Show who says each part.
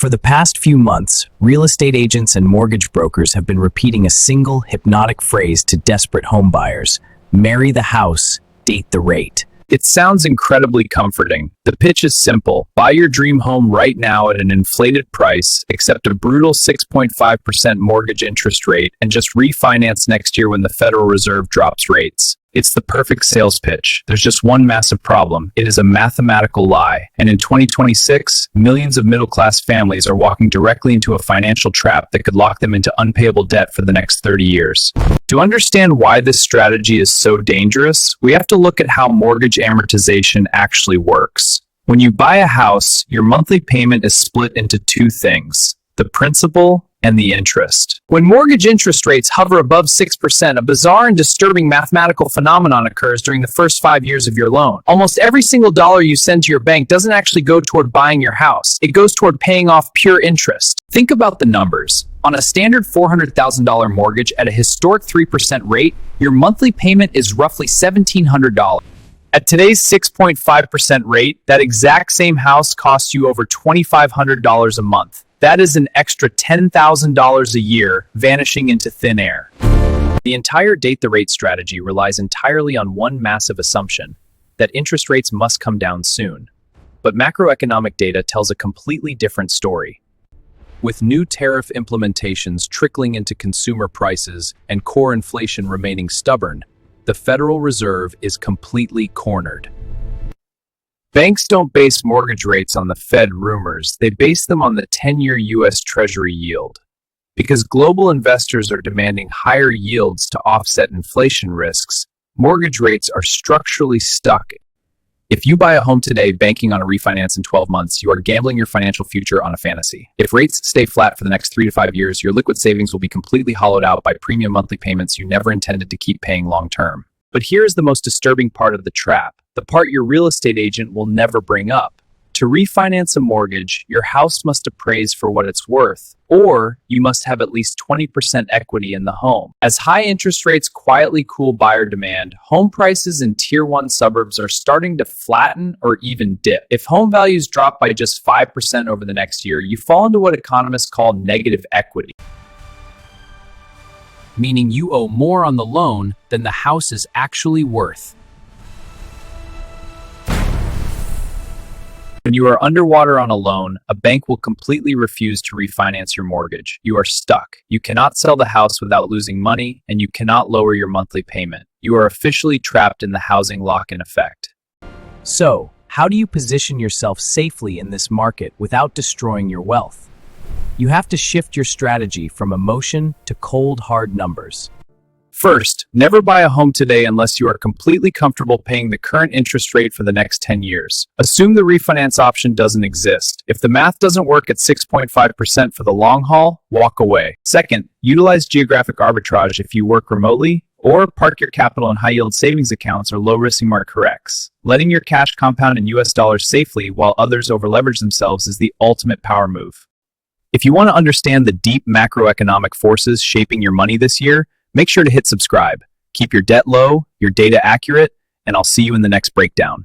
Speaker 1: For the past few months, real estate agents and mortgage brokers have been repeating a single hypnotic phrase to desperate home buyers: marry the house, date the rate.
Speaker 2: It sounds incredibly comforting. The pitch is simple. Buy your dream home right now at an inflated price, accept a brutal 6.5% mortgage interest rate, and just refinance next year when the Federal Reserve drops rates. It's the perfect sales pitch. There's just one massive problem. It is a mathematical lie. And in 2026, millions of middle-class families are walking directly into a financial trap that could lock them into unpayable debt for the next 30 years. To understand why this strategy is so dangerous, we have to look at how mortgage amortization actually works. When you buy a house, your monthly payment is split into two things: the principal and the interest. When mortgage interest rates hover above 6%, a bizarre and disturbing mathematical phenomenon occurs during the first 5 years of your loan. Almost every single dollar you send to your bank doesn't actually go toward buying your house. It goes toward paying off pure interest. Think about the numbers. On a standard $400,000 mortgage at a historic 3% rate, your monthly payment is roughly $1,700. At today's 6.5% rate, that exact same house costs you over $2,500 a month. That is an extra $10,000 a year vanishing into thin air. The entire date the rate strategy relies entirely on one massive assumption: that interest rates must come down soon. But macroeconomic data tells a completely different story. With new tariff implementations trickling into consumer prices and core inflation remaining stubborn, the Federal Reserve is completely cornered. Banks don't base mortgage rates on the Fed rumors, they base them on the 10-year U.S. Treasury yield. Because global investors are demanding higher yields to offset inflation risks, mortgage rates are structurally stuck. If you buy a home today banking on a refinance in 12 months, you are gambling your financial future on a fantasy. If rates stay flat for the next 3 to 5 years, your liquid savings will be completely hollowed out by premium monthly payments you never intended to keep paying long term. But here's the most disturbing part of the trap, the part your real estate agent will never bring up. To refinance a mortgage, your house must appraise for what it's worth, or you must have at least 20% equity in the home. As high interest rates quietly cool buyer demand, home prices in Tier 1 suburbs are starting to flatten or even dip. If home values drop by just 5% over the next year, you fall into what economists call negative equity, meaning you owe more on the loan than the house is actually worth. When you are underwater on a loan, a bank will completely refuse to refinance your mortgage. You are stuck. You cannot sell the house without losing money, and you cannot lower your monthly payment. You are officially trapped in the housing lock-in effect.
Speaker 1: So, how do you position yourself safely in this market without destroying your wealth? You have to shift your strategy from emotion to cold, hard numbers.
Speaker 2: First, never buy a home today unless you are completely comfortable paying the current interest rate for the next 10 years. Assume the refinance option doesn't exist. If the math doesn't work at 6.5% for the long haul, walk away. Second, utilize geographic arbitrage if you work remotely, or park your capital in high-yield savings accounts or low-risk market RECs. Letting your cash compound in US dollars safely while others over-leverage themselves is the ultimate power move. If you want to understand the deep macroeconomic forces shaping your money this year, make sure to hit subscribe. Keep your debt low, your data accurate, and I'll see you in the next breakdown.